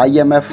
IMF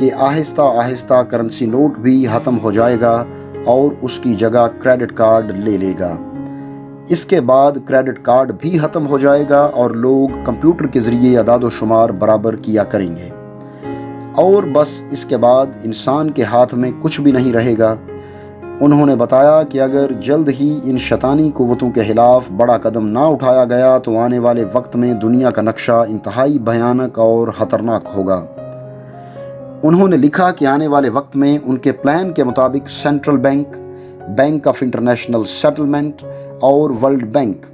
کہ آہستہ آہستہ کرنسی نوٹ بھی ختم ہو جائے گا اور اس کی جگہ کریڈٹ کارڈ لے لے گا۔ اس کے بعد کریڈٹ کارڈ بھی ختم ہو جائے گا اور لوگ کمپیوٹر کے ذریعے اعداد و شمار برابر کیا کریں گے، اور بس اس کے بعد انسان کے ہاتھ میں کچھ بھی نہیں رہے گا۔ انہوں نے بتایا کہ اگر جلد ہی ان شیطانی قوتوں کے خلاف بڑا قدم نہ اٹھایا گیا تو آنے والے وقت میں دنیا کا نقشہ انتہائی بھیانک اور خطرناک ہوگا۔ انہوں نے لکھا کہ آنے والے وقت میں ان کے پلان کے مطابق central bank, bank of international settlement اور ورلڈ بینک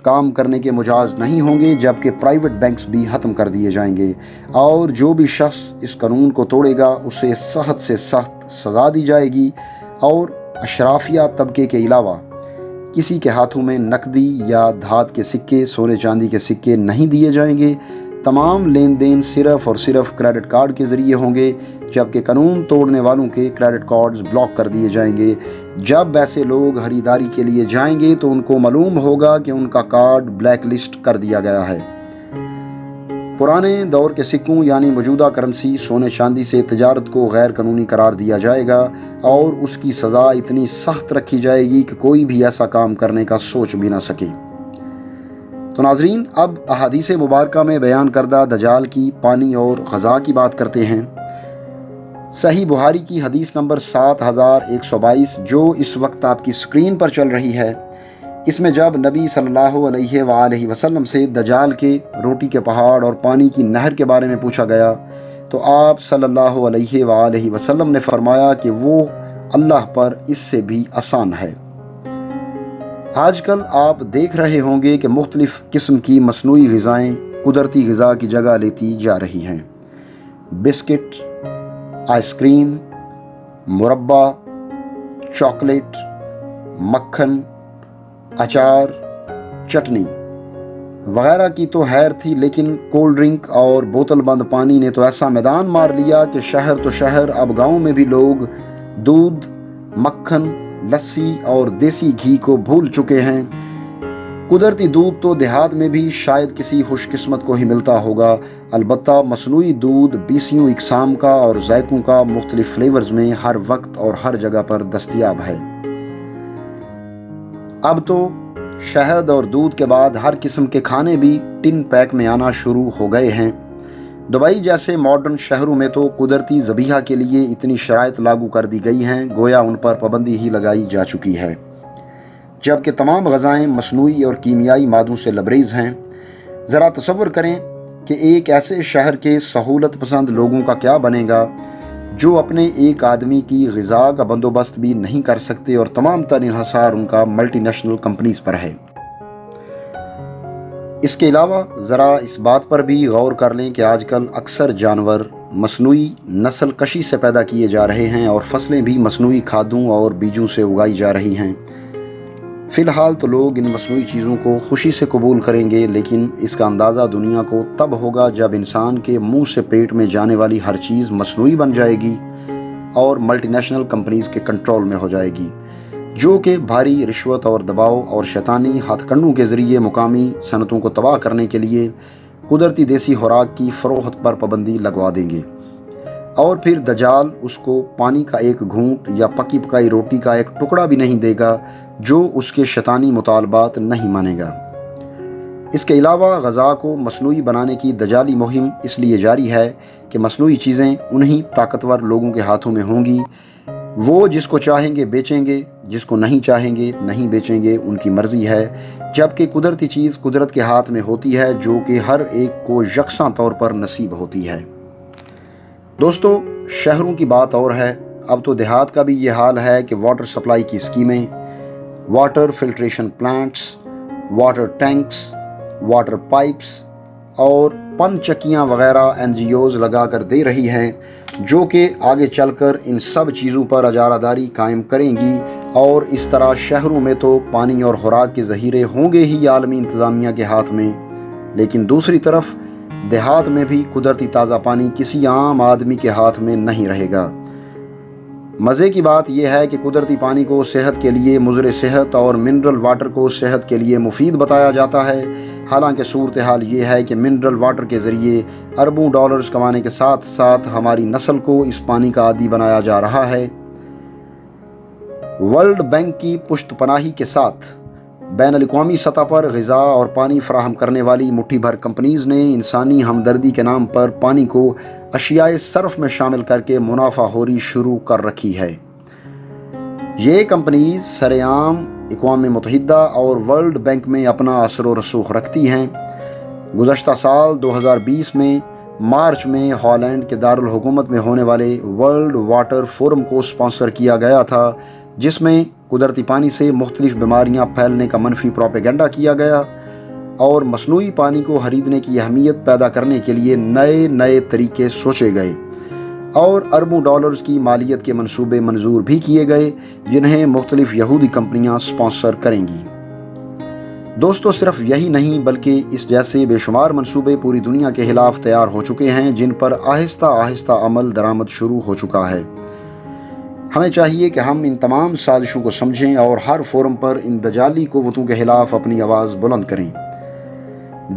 کام کرنے کے مجاز نہیں ہوں گے، جبکہ پرائیویٹ بینکس بھی ختم کر دیے جائیں گے، اور جو بھی شخص اس قانون کو توڑے گا اسے سخت سے سخت سزا دی جائے گی، اور اشرافیہ طبقے کے علاوہ کسی کے ہاتھوں میں نقدی یا دھات کے سکے، سونے چاندی کے سکے نہیں دیے جائیں گے۔ تمام لین دین صرف اور صرف کریڈٹ کارڈ کے ذریعے ہوں گے، جبکہ قانون توڑنے والوں کے کریڈٹ کارڈز بلاک کر دیے جائیں گے۔ جب ایسے لوگ خریداری کے لیے جائیں گے تو ان کو معلوم ہوگا کہ ان کا کارڈ بلیک لسٹ کر دیا گیا ہے۔ پرانے دور کے سکوں یعنی موجودہ کرنسی سونے چاندی سے تجارت کو غیر قانونی قرار دیا جائے گا، اور اس کی سزا اتنی سخت رکھی جائے گی کہ کوئی بھی ایسا کام کرنے کا سوچ بھی نہ سکے۔ تو ناظرین، اب احادیث مبارکہ میں بیان کردہ دجال کی پانی اور غذا کی بات کرتے ہیں۔ صحیح بخاری کی حدیث نمبر 7122 جو اس وقت آپ کی سکرین پر چل رہی ہے، اس میں جب نبی صلی اللہ علیہ وآلہ وسلم سے دجال کے روٹی کے پہاڑ اور پانی کی نہر کے بارے میں پوچھا گیا تو آپ صلی اللہ علیہ وآلہ وسلم نے فرمایا کہ وہ اللہ پر اس سے بھی آسان ہے۔ آج کل آپ دیکھ رہے ہوں گے کہ مختلف قسم کی مصنوعی غذائیں قدرتی غذا کی جگہ لیتی جا رہی ہیں۔ بسکٹ، آئس کریم، مربع، چاکلیٹ، مکھن، اچار، چٹنی وغیرہ کی تو خیر تھی، لیکن کولڈ ڈرنک اور بوتل بند پانی نے تو ایسا میدان مار لیا کہ شہر تو شہر، اب گاؤں میں بھی لوگ دودھ، مکھن، لسی اور دیسی گھی کو بھول چکے ہیں۔ قدرتی دودھ تو دیہات میں بھی شاید کسی خوش قسمت کو ہی ملتا ہوگا، البتہ مصنوعی دودھ 20 اقسام کا اور ذائقوں کا مختلف فلیورز میں ہر وقت اور ہر جگہ پر دستیاب ہے۔ اب تو شہد اور دودھ کے بعد ہر قسم کے کھانے بھی ٹن پیک میں آنا شروع ہو گئے ہیں۔ دبئی جیسے ماڈرن شہروں میں تو قدرتی ذبیحہ کے لیے اتنی شرائط لاگو کر دی گئی ہیں گویا ان پر پابندی ہی لگائی جا چکی ہے، جبکہ تمام غذائیں مصنوعی اور کیمیائی مادوں سے لبریز ہیں۔ ذرا تصور کریں کہ ایک ایسے شہر کے سہولت پسند لوگوں کا کیا بنے گا جو اپنے ایک آدمی کی غذا کا بندوبست بھی نہیں کر سکتے، اور تمام تر انحصار ان کا ملٹی نیشنل کمپنیز پر ہے۔ اس کے علاوہ ذرا اس بات پر بھی غور کر لیں کہ آج کل اکثر جانور مصنوعی نسل کشی سے پیدا کیے جا رہے ہیں اور فصلیں بھی مصنوعی کھادوں اور بیجوں سے اگائی جا رہی ہیں۔ فی الحال تو لوگ ان مصنوعی چیزوں کو خوشی سے قبول کریں گے، لیکن اس کا اندازہ دنیا کو تب ہوگا جب انسان کے منہ سے پیٹ میں جانے والی ہر چیز مصنوعی بن جائے گی اور ملٹی نیشنل کمپنیز کے کنٹرول میں ہو جائے گی، جو کہ بھاری رشوت اور دباؤ اور شیطانی ہاتھ کنڈوں کے ذریعے مقامی صنعتوں کو تباہ کرنے کے لیے قدرتی دیسی خوراک کی فروخت پر پابندی لگوا دیں گے، اور پھر دجال اس کو پانی کا ایک گھونٹ یا پکی پکائی روٹی کا ایک ٹکڑا بھی نہیں دے گا جو اس کے شیطانی مطالبات نہیں مانے گا۔ اس کے علاوہ غذا کو مصنوعی بنانے کی دجالی مہم اس لیے جاری ہے کہ مصنوعی چیزیں انہی طاقتور لوگوں کے ہاتھوں میں ہوں گی، وہ جس کو چاہیں گے بیچیں گے، جس کو نہیں چاہیں گے نہیں بیچیں گے، ان کی مرضی ہے، جبکہ قدرتی چیز قدرت کے ہاتھ میں ہوتی ہے جو کہ ہر ایک کو یکساں طور پر نصیب ہوتی ہے۔ دوستو، شہروں کی بات اور ہے، اب تو دیہات کا بھی یہ حال ہے کہ واٹر سپلائی کی اسکیمیں، water filtration plants, water tanks, water pipes اور پن چکیاں وغیرہ NGOز لگا کر دے رہی ہیں، جو کہ آگے چل کر ان سب چیزوں پر اجارہ داری قائم کریں گی، اور اس طرح شہروں میں تو پانی اور خوراک کے ذخیرے ہوں گے ہی عالمی انتظامیہ کے ہاتھ میں، لیکن دوسری طرف دیہات میں بھی قدرتی تازہ پانی کسی عام آدمی کے ہاتھ میں نہیں رہے گا۔ مزے کی بات یہ ہے کہ قدرتی پانی کو صحت کے لیے مضر صحت اور منرل واٹر کو صحت کے لیے مفید بتایا جاتا ہے، حالانکہ صورتحال یہ ہے کہ منرل واٹر کے ذریعے اربوں ڈالرز کمانے کے ساتھ ساتھ ہماری نسل کو اس پانی کا عادی بنایا جا رہا ہے۔ ورلڈ بینک کی پشت پناہی کے ساتھ بین الاقوامی سطح پر غذا اور پانی فراہم کرنے والی مٹھی بھر کمپنیز نے انسانی ہمدردی کے نام پر پانی کو اشیاء صرف میں شامل کر کے منافع خوری شروع کر رکھی ہے۔ یہ کمپنیز سرعام اقوام متحدہ اور ورلڈ بینک میں اپنا اثر و رسوخ رکھتی ہیں۔ گزشتہ سال 2020 میں مارچ میں ہالینڈ کے دارالحکومت میں ہونے والے ورلڈ واٹر فورم کو اسپانسر کیا گیا تھا، جس میں قدرتی پانی سے مختلف بیماریاں پھیلنے کا منفی پروپیگنڈا کیا گیا اور مصنوعی پانی کو خریدنے کی اہمیت پیدا کرنے کے لیے نئے طریقے سوچے گئے اور اربوں ڈالرز کی مالیت کے منصوبے منظور بھی کیے گئے، جنہیں مختلف یہودی کمپنیاں اسپانسر کریں گی۔ دوستو، صرف یہی نہیں بلکہ اس جیسے بے شمار منصوبے پوری دنیا کے خلاف تیار ہو چکے ہیں، جن پر آہستہ آہستہ عمل درآمد شروع ہو چکا ہے۔ ہمیں چاہیے کہ ہم ان تمام سازشوں کو سمجھیں اور ہر فورم پر ان دجالی قوتوں کے خلاف اپنی آواز بلند کریں۔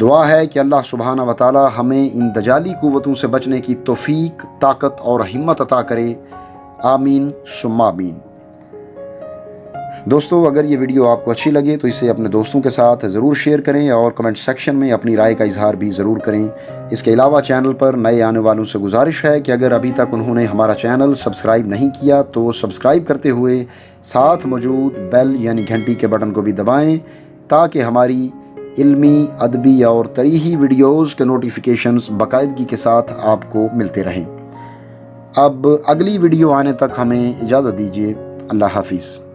دعا ہے کہ اللہ سبحانہ و تعالی ہمیں ان دجالی قوتوں سے بچنے کی توفیق، طاقت اور ہمت عطا کرے۔ آمین ثم آمین۔ دوستو، اگر یہ ویڈیو آپ کو اچھی لگے تو اسے اپنے دوستوں کے ساتھ ضرور شیئر کریں اور کمنٹ سیکشن میں اپنی رائے کا اظہار بھی ضرور کریں۔ اس کے علاوہ چینل پر نئے آنے والوں سے گزارش ہے کہ اگر ابھی تک انہوں نے ہمارا چینل سبسکرائب نہیں کیا تو سبسکرائب کرتے ہوئے ساتھ موجود بیل یعنی گھنٹی کے بٹن کو بھی دبائیں، تاکہ ہماری علمی، ادبی اور تاریخی ویڈیوز کے نوٹیفیکیشنز باقاعدگی کے ساتھ آپ کو ملتے رہیں۔ اب اگلی ویڈیو آنے تک ہمیں اجازت دیجیے۔ اللہ حافظ۔